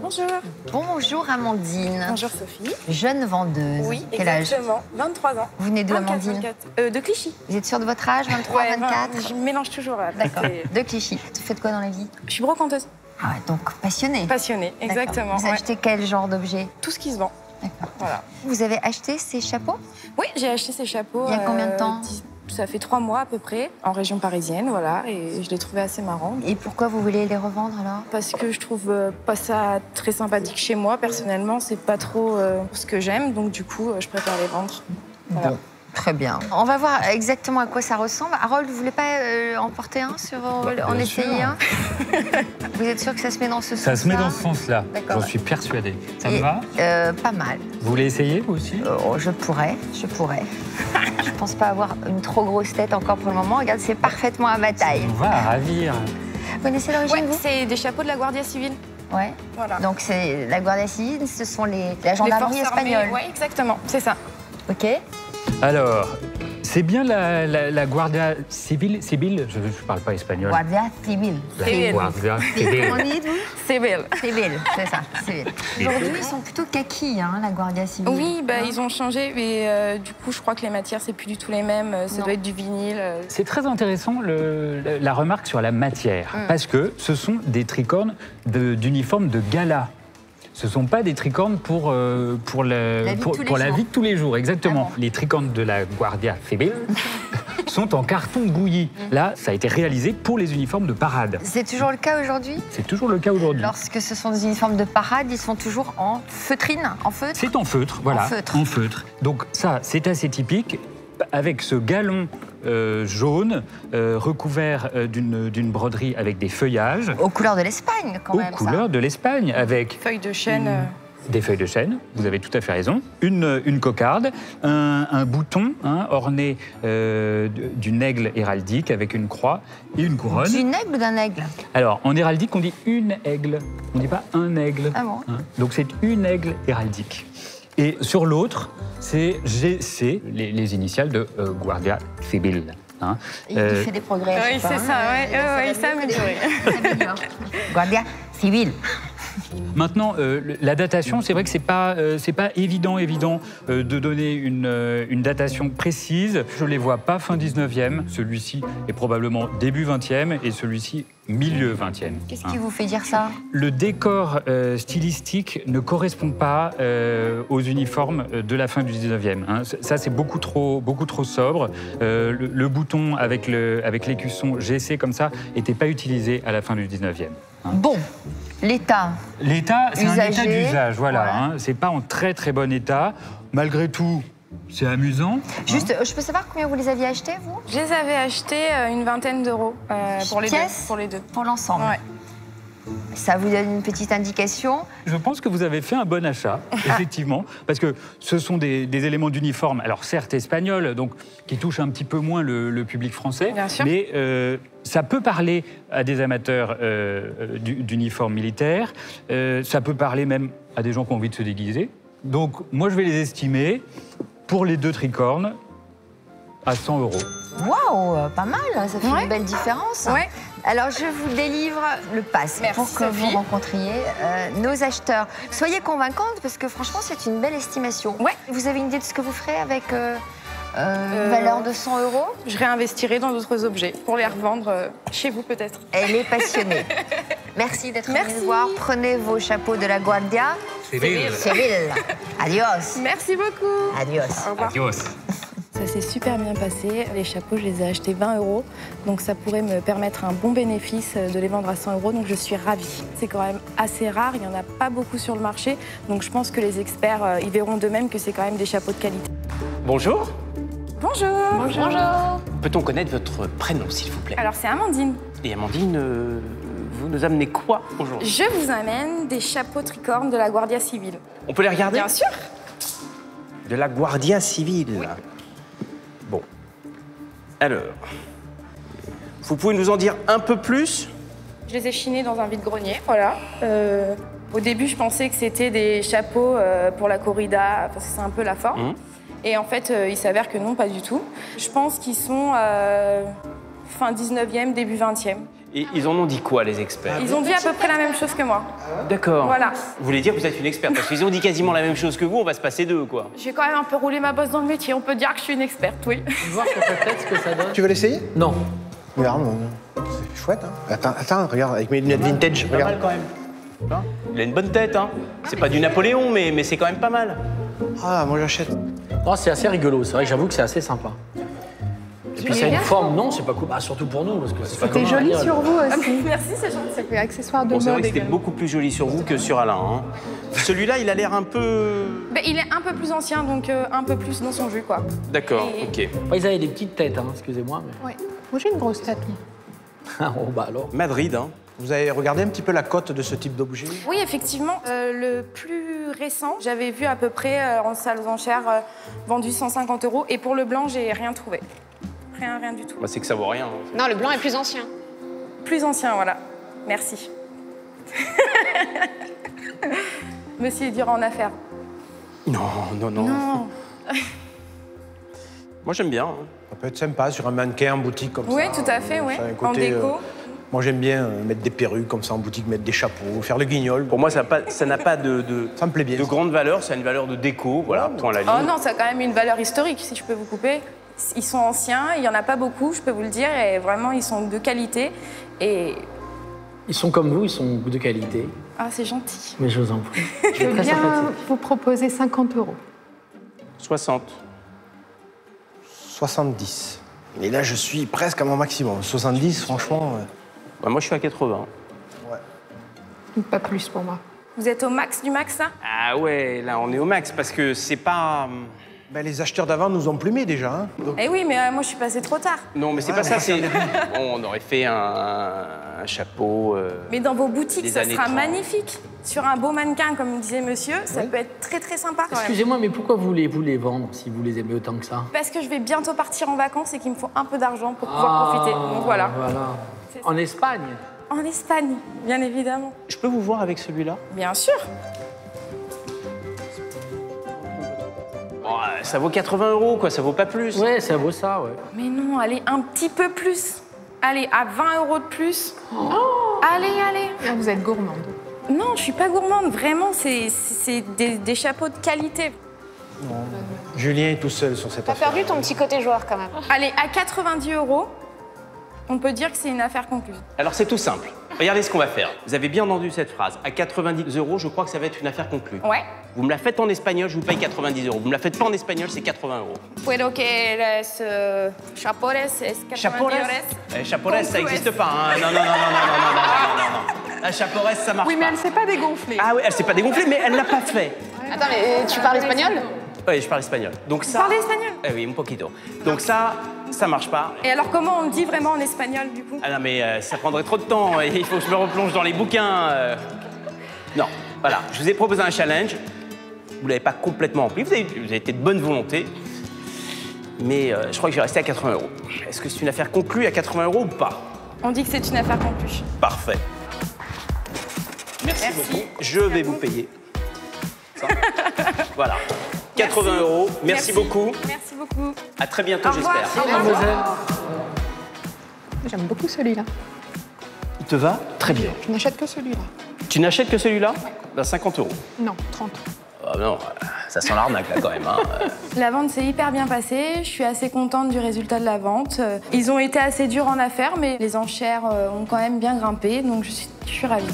Bonjour. Bonjour Amandine. Bonjour Sophie. Jeune vendeuse. Oui, Quel âge? exactement. 23 ans. Vous venez d'où, 24, Amandine? 24. De Clichy. Vous êtes sûre de votre âge, 23, Ouais, 24? Je mélange toujours. D'accord, de Clichy. Vous faites quoi dans la vie? Je suis brocanteuse. Ah ouais, donc passionnée. Passionnée, exactement. Vous achetez quel genre d'objet? Tout ce qui se vend. D'accord. Voilà. Vous avez acheté ces chapeaux? Oui, j'ai acheté ces chapeaux. Il y a combien de temps? Ça fait 3 mois à peu près, en région parisienne, voilà, et je les trouvais assez marrants. Et pourquoi vous voulez les revendre alors? Parce que je trouve pas ça très sympathique chez moi. Personnellement, c'est pas trop ce que j'aime, donc du coup, je préfère les vendre. Voilà. Bon, très bien. On va voir exactement à quoi ça ressemble. Harold, vous voulez pas en porter un, en essayer un? Vous êtes sûr que ça se met dans ce sens-là? Ça se met dans ce sens-là, D'accord. j'en suis persuadée. Ça me va? Pas mal. Vous voulez essayer, vous aussi? Je pourrais. Je pense pas avoir une trop grosse tête encore pour le moment. Regarde, c'est parfaitement à ma taille. On va à ravir. Vous connaissez l'origine, Ouais, vous? c'est des chapeaux de la Guardia Civile. Ouais. Voilà. Donc c'est la Guardia Civile, ce sont la Les gendarmerie forces armées, espagnole. Oui, exactement, c'est ça. Ok. Alors, c'est bien la Guardia Civile? Je ne parle pas espagnol. Guardia Civile. Civile. Guardia Civile. Comment dites-vous? Civile. Civile, c'est ça. Civile. Aujourd'hui, ils sont plutôt kaki, hein, la Guardia Civile. Oui, bah, Hein? ils ont changé, mais du coup, je crois que les matières, c'est plus du tout les mêmes. Ça Non. doit être du vinyle. C'est très intéressant la remarque sur la matière, parce que ce sont des tricornes d'uniforme de gala. Ce ne sont pas des tricornes pour la vie de tous les jours, exactement. Ah bon. Les tricornes de la Guardia Civile sont en carton bouilli. Là, ça a été réalisé pour les uniformes de parade. C'est toujours le cas aujourd'hui? C'est toujours le cas aujourd'hui. Lorsque ce sont des uniformes de parade, ils sont toujours en feutrine, en feutre? C'est en feutre, voilà. En feutre. Donc ça, c'est assez typique, avec ce galon jaune recouvert d'une broderie avec des feuillages. Aux couleurs de l'Espagne, quand même. Aux couleurs de l'Espagne, avec Feuilles de chêne. des feuilles de chêne, vous avez tout à fait raison, une cocarde, un bouton orné d'une aigle héraldique avec une croix et une couronne. D'une aigle ou d'un aigle? Alors, en héraldique, on dit une aigle, on ne dit pas un aigle. Ah bon? Donc c'est une aigle héraldique. Et sur l'autre, c'est GC, les initiales de Guardia Civile. Hein. Il fait des progrès. Oui, je sais c'est pas, ça, hein. ouais, il s'est amélioré. Guardia Civile. Maintenant, la datation, c'est vrai que c'est pas évident de donner une datation précise. Je les vois pas fin 19e. Celui-ci est probablement début 20e et celui-ci milieu 20e. Qu'est-ce qui vous fait dire ça? Le décor stylistique ne correspond pas aux uniformes de la fin du 19e. Hein. Ça, c'est beaucoup trop sobre. Le bouton avec l'écusson GC comme ça n'était pas utilisé à la fin du 19e. Hein. Bon, l'état. L'état, c'est un état Usagé, d'usage, voilà. ouais. Hein. C'est pas en très très bon état. Malgré tout, c'est amusant. Juste, je peux savoir combien vous les aviez achetés, vous? Je les avais achetés une vingtaine d'euros pour les deux. Pièces? Pour les deux. Pour l'ensemble. Ouais. Ça vous donne une petite indication? Je pense que vous avez fait un bon achat, effectivement, parce que ce sont des éléments d'uniforme, alors certes espagnols, donc qui touchent un petit peu moins le public français, Bien sûr. mais ça peut parler à des amateurs d'uniformes militaires, ça peut parler même à des gens qui ont envie de se déguiser. Donc moi je vais les estimer pour les deux tricornes à 100 euros. Waouh, pas mal, ça fait Ouais. une belle différence. Ouais. Alors, je vous délivre le pass Merci, pour que vous Sophie. rencontriez nos acheteurs. Soyez convaincantes parce que franchement, c'est une belle estimation. Ouais. Vous avez une idée de ce que vous ferez avec une valeur de 100 euros? Je réinvestirai dans d'autres objets pour les revendre chez vous peut-être. Elle est passionnée. Merci d'être venue Merci. nous voir. Prenez vos chapeaux de la Guardia Civile. Adios. Merci beaucoup. Adios. Au revoir. Adios. Ça s'est super bien passé. Les chapeaux, je les ai achetés 20 euros. Donc ça pourrait me permettre un bon bénéfice de les vendre à 100 euros. Donc je suis ravie. C'est quand même assez rare. Il n'y en a pas beaucoup sur le marché. Donc je pense que les experts, ils verront d'eux-mêmes que c'est quand même des chapeaux de qualité. Bonjour. Bonjour. Bonjour. Peut-on connaître votre prénom, s'il vous plaît? Alors c'est Amandine. Et Amandine, vous nous amenez quoi aujourd'hui? Je vous amène des chapeaux tricornes de la Guardia Civile. On peut les regarder? Bien sûr. De la Guardia Civile. Bon. Alors, vous pouvez nous en dire un peu plus? Je les ai chinés dans un vide-grenier, voilà. Au début, je pensais que c'était des chapeaux pour la corrida, parce que c'est un peu la forme. Et en fait, il s'avère que non, pas du tout. Je pense qu'ils sont fin 19e, début 20e. Et ils en ont dit quoi, les experts? Ils ont dit à peu près la même chose que moi. D'accord. Voilà. Vous voulez dire que vous êtes une experte? Parce qu'ils ont dit quasiment la même chose que vous, on va se passer d'eux, quoi. J'ai quand même un peu roulé ma bosse dans le métier, on peut dire que je suis une experte, oui. Tu vois sur ta tête ce que ça donne? Tu veux l'essayer? Non. Regarde, c'est chouette. Hein. Attends, regarde, avec mes lunettes vintage, Pas regarde. mal quand même. Il a une bonne tête, hein. C'est pas du Napoléon, mais c'est quand même pas mal. Ah, moi j'achète. Oh, c'est assez rigolo, c'est vrai que j'avoue que c'est assez sympa. Et puis ça a une forme, non, c'est pas cool. Bah, surtout pour nous, parce que c'est pas C'était commun à joli dire. sur vous aussi. Merci, c'est gentil. Ça fait accessoire de Bon, c'est vrai mode que c'était également. beaucoup plus joli sur vous que sur Alain. Hein. Celui-là, il a l'air un peu... Ben, il est un peu plus ancien, donc un peu plus dans son jus, quoi. D'accord, Et- ok. Enfin, ils avaient des petites têtes, hein, excusez-moi. Mais... Oui. Moi, j'ai une grosse tête. moi. oh, bah alors. Madrid, hein. Vous avez regardé un petit peu la cote de ce type d'objet? Oui, effectivement. Le plus récent, j'avais vu à peu près en salle aux enchères vendu 150 €. Et pour le blanc, j'ai rien trouvé. Rien du tout. Bah, c'est que ça vaut rien. Hein. Non, le blanc est plus ancien. Plus ancien, voilà. Merci. Monsieur est dur en affaires. Non. Non. Moi, j'aime bien. Hein. Ça peut être sympa sur un mannequin en boutique comme Oui, ça. tout à fait, oui. Ça a un En côté, déco. moi j'aime bien mettre des perruques comme ça en boutique, mettre des chapeaux, faire le guignol. Pour moi, ça n'a pas de Ça me plaît bien. grande valeur. Ça a une valeur de déco, voilà, point à la ligne. Oh non, ça a quand même une valeur historique, si je peux vous couper. Ils sont anciens, il n'y en a pas beaucoup, je peux vous le dire, et vraiment, ils sont de qualité. Et... Ils sont comme vous, ils sont de qualité. Ah, c'est gentil. Mais je vous en prie. Je veux Très bien sympathique. vous proposer 50 €. 60. 70. Et là je suis presque à mon maximum. 70, franchement. Ouais, moi, je suis à 80. Pas plus pour moi. Vous êtes au max du max, là? Ah ouais, là, on est au max, parce que c'est pas... Ben, les acheteurs d'avant nous ont plumés déjà. Hein. Donc, Eh oui, mais moi, je suis passée trop tard. Non, mais c'est Ouais, pas ça, mais c'est... On aurait fait un chapeau... Mais dans vos boutiques, Des ça années sera 30. magnifique. Sur un beau mannequin, comme disait monsieur, ça peut être très, très sympa. quand même. Excusez-moi, mais pourquoi vous les vendre si vous les aimez autant que ça? Parce que je vais bientôt partir en vacances et qu'il me faut un peu d'argent pour pouvoir profiter. Donc voilà. C'est ça. En Espagne? En Espagne, bien évidemment. Je peux vous voir avec celui-là? Bien sûr. Bon, ça vaut 80 €, quoi, ça vaut pas plus. Ouais, ça vaut ça, ouais. Mais non, allez, un petit peu plus. Allez, à 20 € de plus. Allez. Ah, vous êtes gourmande. Non, je suis pas gourmande, vraiment, c'est des chapeaux de qualité. Julien est tout seul sur cette T'as affaire. perdu ton petit côté joueur quand même. Allez, à 90 €, on peut dire que c'est une affaire concluse. Alors, c'est tout simple. Regardez ce qu'on va faire. Vous avez bien entendu cette phrase. À 90 €, je crois que ça va être une affaire conclue. Ouais. Vous me la faites en espagnol, je vous paye 90 €. Vous me la faites pas en espagnol, c'est 80 €. Puedo que les chapores es 90 Chapores €. Chapores, ça Conclues. n'existe pas. Hein. Non. La chapores, ça marche Oui, mais pas. elle ne s'est pas dégonflée. Ah oui, elle s'est pas dégonflée, mais elle l'a pas fait. Attends, mais tu parles espagnol? Oui, je parle espagnol. Donc ça... Vous parlez espagnol? Oui, un poquito. Donc ça marche pas. Et alors, comment on dit vraiment en espagnol, du coup? Ah non, mais ça prendrait trop de temps. Il faut que je me replonge dans les bouquins. Non, voilà. Je vous ai proposé un challenge. Vous l'avez pas complètement rempli. Vous avez été de bonne volonté. Mais je crois que je vais rester à 80 €. Est-ce que c'est une affaire conclue à 80 € ou pas? On dit que c'est une affaire conclue. Parfait. Merci beaucoup. Je vais vous payer. Ça. Voilà. 80 €. Merci beaucoup. Merci beaucoup. À très bientôt, Au revoir. j'espère. Mademoiselle. J'aime beaucoup celui-là. Il te va? Très bien. Je n'achète que celui-là. Tu n'achètes que celui-là? Ben 50 €. Non, 30. Ah non, ça sent l'arnaque là quand même. Hein. La vente s'est hyper bien passée. Je suis assez contente du résultat de la vente. Ils ont été assez durs en affaires, mais les enchères ont quand même bien grimpé, donc je suis ravie.